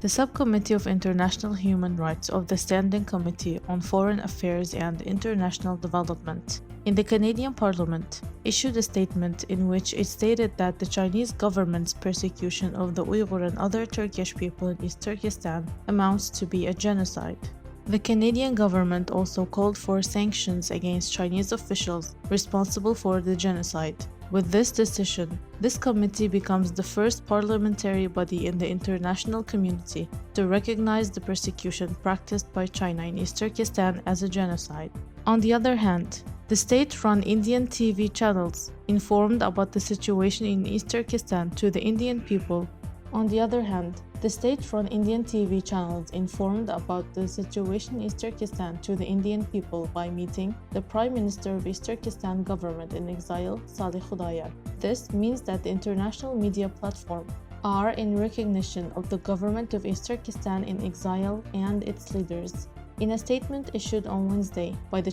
The Subcommittee of International Human Rights of the Standing Committee on Foreign Affairs and International Development in the Canadian Parliament issued a statement in which it stated that the Chinese government's persecution of the Uyghur and other Turkish people in East Turkestan amounts to be a genocide. The Canadian government also called for sanctions against Chinese officials responsible for the genocide. With this decision, this committee becomes the first parliamentary body in the international community to recognize the persecution practiced by China in East Turkestan as a genocide. On the other hand, the state-run Indian TV channels informed about the situation in East Turkestan to the Indian people. On the other hand, the state-run Indian TV channels informed about the situation in East Turkestan to the Indian people by meeting the Prime Minister of East Turkestan government in exile, Salih Khudayar. This means that the international media platforms are in recognition of the government of East Turkestan in exile and its leaders. In a statement issued on Wednesday by the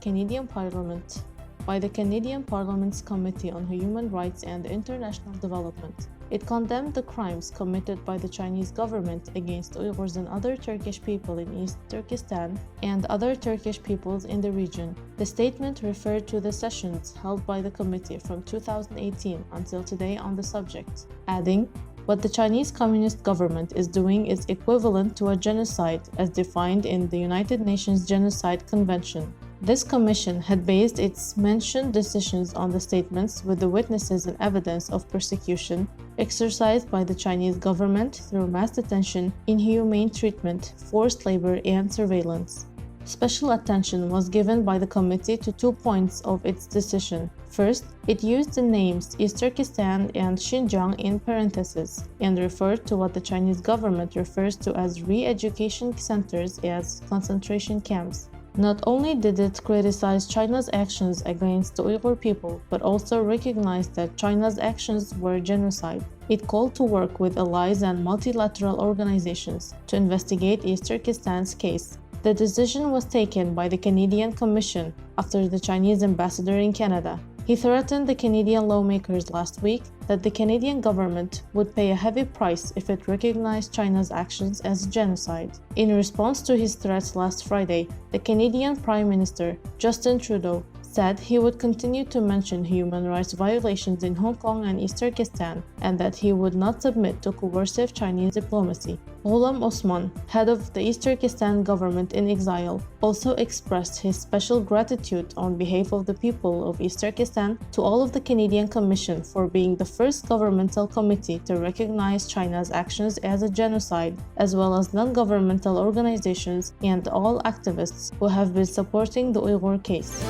Canadian Parliament, by the Canadian Parliament's Committee on Human Rights and International Development, it condemned the crimes committed by the Chinese government against Uyghurs and other Turkish people in East Turkestan and other Turkish peoples in the region. The statement referred to the sessions held by the committee from 2018 until today on the subject, adding, "What the Chinese Communist government is doing is equivalent to a genocide as defined in the United Nations Genocide Convention." This commission had based its mentioned decisions on the statements with the witnesses and evidence of persecution exercised by the Chinese government through mass detention, inhumane treatment, forced labor, and surveillance. Special attention was given by the committee to 2 points of its decision. First, it used the names East Turkestan and Xinjiang in parentheses and referred to what the Chinese government refers to as re-education centers as concentration camps. Not only did it criticize China's actions against the Uyghur people, but also recognized that China's actions were genocide. It called to work with allies and multilateral organizations to investigate East Turkestan's case. The decision was taken by the Canadian Commission after the Chinese ambassador in Canada. He threatened the Canadian lawmakers last week that the Canadian government would pay a heavy price if it recognized China's actions as genocide. In response to his threats last Friday, the Canadian Prime Minister, Justin Trudeau, said he would continue to mention human rights violations in Hong Kong and East Turkestan and that he would not submit to coercive Chinese diplomacy. Ghulam Osman, head of the East Turkestan government in exile, also expressed his special gratitude on behalf of the people of East Turkestan to all of the Canadian Commission for being the first governmental committee to recognize China's actions as a genocide, as well as non-governmental organizations and all activists who have been supporting the Uyghur case.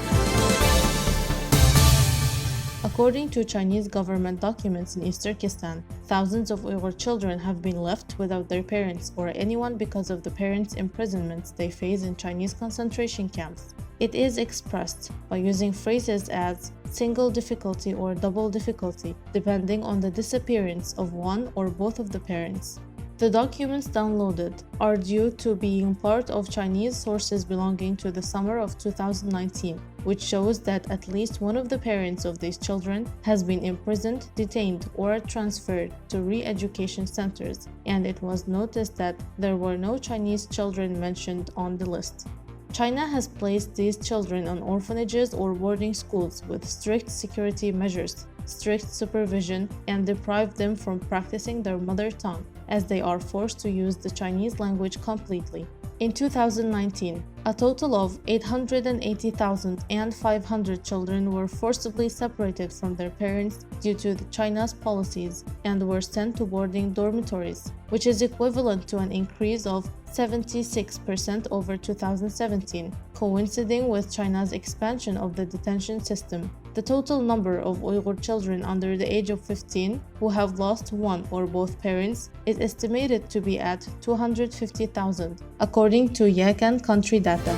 According to Chinese government documents in East Turkestan, thousands of Uyghur children have been left without their parents or anyone because of the parents' imprisonments they face in Chinese concentration camps. It is expressed by using phrases as single difficulty or double difficulty, depending on the disappearance of one or both of the parents. The documents downloaded are due to being part of Chinese sources belonging to the summer of 2019, which shows that at least one of the parents of these children has been imprisoned, detained, or transferred to re-education centers, and it was noticed that there were no Chinese children mentioned on the list. China has placed these children on orphanages or boarding schools with strict security measures, strict supervision, and deprived them from practicing their mother tongue, as they are forced to use the Chinese language completely. In 2019, a total of 880,500 children were forcibly separated from their parents due to China's policies and were sent to boarding dormitories, which is equivalent to an increase of 76% over 2017, coinciding with China's expansion of the detention system. The total number of Uyghur children under the age of 15 who have lost one or both parents is estimated to be at 250,000, according to Yakan country data.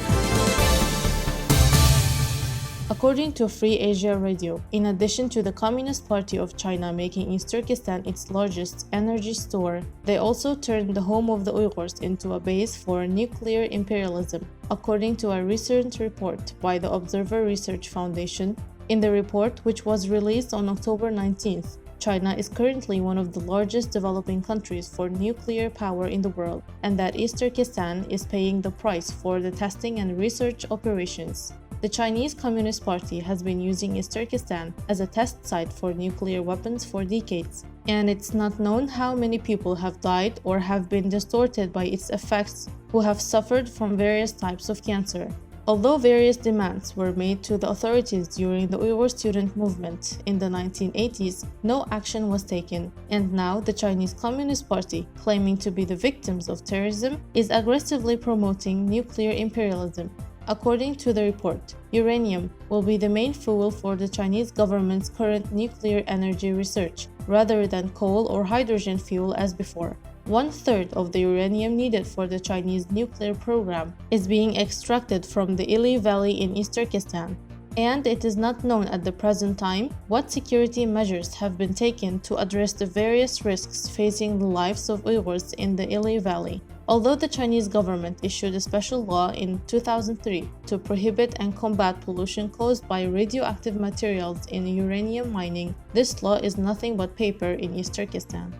According to Free Asia Radio, in addition to the Communist Party of China making East Turkestan its largest energy store, they also turned the home of the Uyghurs into a base for nuclear imperialism, according to a recent report by the Observer Research Foundation. In the report, which was released on October 19th, China is currently one of the largest developing countries for nuclear power in the world, and that East Turkestan is paying the price for the testing and research operations. The Chinese Communist Party has been using East Turkestan as a test site for nuclear weapons for decades, and it's not known how many people have died or have been distorted by its effects who have suffered from various types of cancer. Although various demands were made to the authorities during the Uyghur student movement in the 1980s, no action was taken, and now the Chinese Communist Party, claiming to be the victims of terrorism, is aggressively promoting nuclear imperialism. According to the report, uranium will be the main fuel for the Chinese government's current nuclear energy research, rather than coal or hydrogen fuel as before. 1/3 of the uranium needed for the Chinese nuclear program is being extracted from the Ili Valley in East Turkestan, and it is not known at the present time what security measures have been taken to address the various risks facing the lives of Uyghurs in the Ili Valley. Although the Chinese government issued a special law in 2003 to prohibit and combat pollution caused by radioactive materials in uranium mining, this law is nothing but paper in East Turkestan.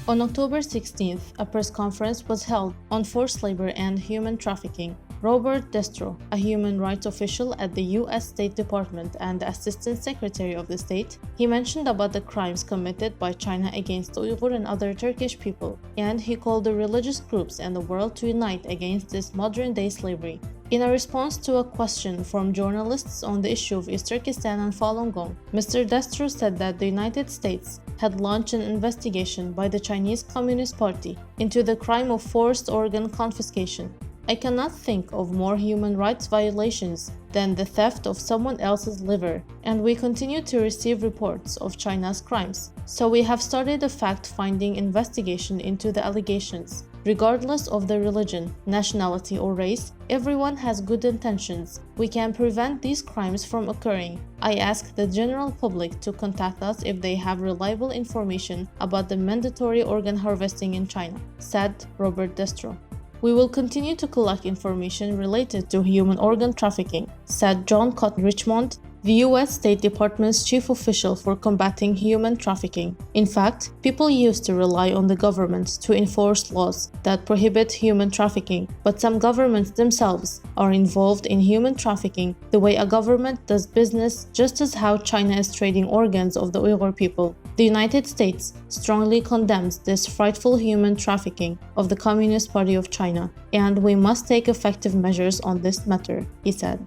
On October 16th, a press conference was held on forced labor and human trafficking. Robert Destro, a human rights official at the U.S. State Department and the Assistant Secretary of the State, he mentioned about the crimes committed by China against the Uyghur and other Turkish people, and he called the religious groups and the world to unite against this modern-day slavery. In a response to a question from journalists on the issue of East Turkestan and Falun Gong, Mr. Destro said that the United States had launched an investigation by the Chinese Communist Party into the crime of forced organ confiscation. I cannot think of more human rights violations than the theft of someone else's liver, and we continue to receive reports of China's crimes. So we have started a fact-finding investigation into the allegations. Regardless of the religion, nationality, or race, everyone has good intentions. We can prevent these crimes from occurring. I ask the general public to contact us if they have reliable information about the mandatory organ harvesting in China, said Robert Destro. We will continue to collect information related to human organ trafficking, said John Cotton Richmond, the U.S. State Department's chief official for combating human trafficking. In fact, people used to rely on the government to enforce laws that prohibit human trafficking, but some governments themselves are involved in human trafficking the way a government does business, just as how China is trading organs of the Uyghur people. The United States strongly condemns this frightful human trafficking of the Communist Party of China, and we must take effective measures on this matter, he said.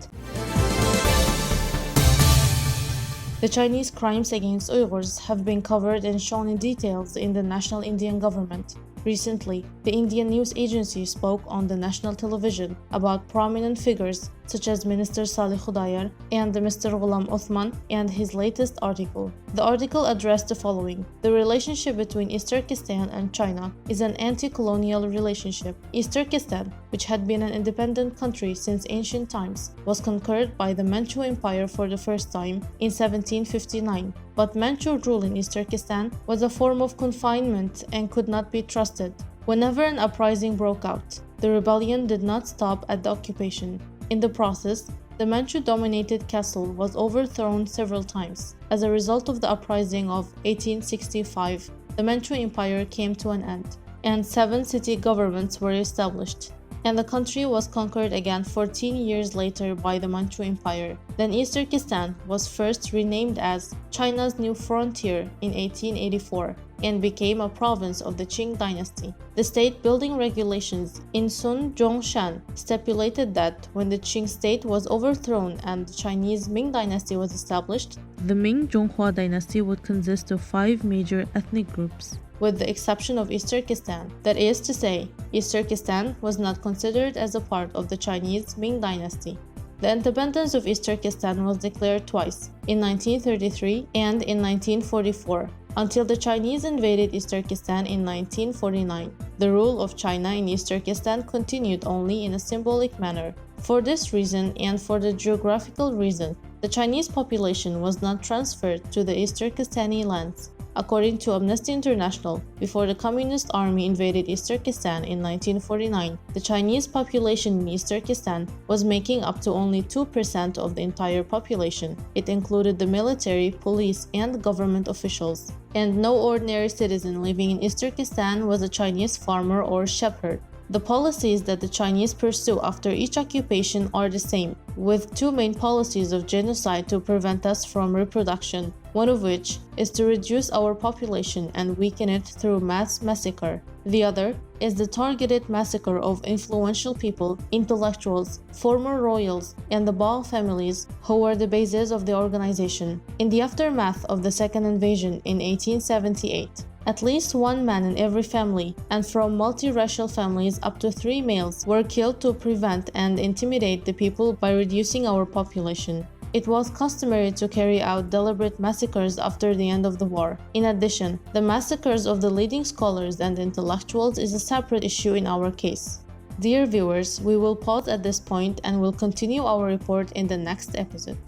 The Chinese crimes against Uyghurs have been covered and shown in details in the national Indian government. Recently, the Indian news agency spoke on the national television about prominent figures such as Minister Salih Khudayar and Mr. Ghulam Othman and his latest article. The article addressed the following: the relationship between East Turkestan and China is an anti-colonial relationship. East Turkestan, which had been an independent country since ancient times, was conquered by the Manchu Empire for the first time in 1759. But Manchu rule in East Turkestan was a form of confinement and could not be trusted. Whenever an uprising broke out, the rebellion did not stop at the occupation. In the process, the Manchu-dominated castle was overthrown several times. As a result of the uprising of 1865, the Manchu Empire came to an end, and 7 city governments were established, and the country was conquered again 14 years later by the Manchu Empire. Then East Turkestan was first renamed as China's New Frontier in 1884 and became a province of the Qing dynasty. The state building regulations in Sun Zhongshan stipulated that when the Qing state was overthrown and the Chinese Ming dynasty was established, the Ming-Zhonghua dynasty would consist of 5 major ethnic groups, with the exception of East Turkestan. That is to say, East Turkestan was not considered as a part of the Chinese Ming dynasty. The independence of East Turkestan was declared twice, in 1933 and in 1944, until the Chinese invaded East Turkestan in 1949. The rule of China in East Turkestan continued only in a symbolic manner. For this reason and for the geographical reason, the Chinese population was not transferred to the East Turkestani lands. According to Amnesty International, before the Communist Army invaded East Turkestan in 1949, the Chinese population in East Turkestan was making up to only 2% of the entire population. It included the military, police, and government officials. And no ordinary citizen living in East Turkestan was a Chinese farmer or shepherd. The policies that the Chinese pursue after each occupation are the same, with two main policies of genocide to prevent us from reproduction, one of which is to reduce our population and weaken it through mass massacre. The other is the targeted massacre of influential people, intellectuals, former royals, and the Bao families who were the bases of the organization. In the aftermath of the second invasion in 1878, at least one man in every family, and from multiracial families up to 3 males, were killed to prevent and intimidate the people by reducing our population. It was customary to carry out deliberate massacres after the end of the war. In addition, the massacres of the leading scholars and intellectuals is a separate issue in our case. Dear viewers, we will pause at this point and will continue our report in the next episode.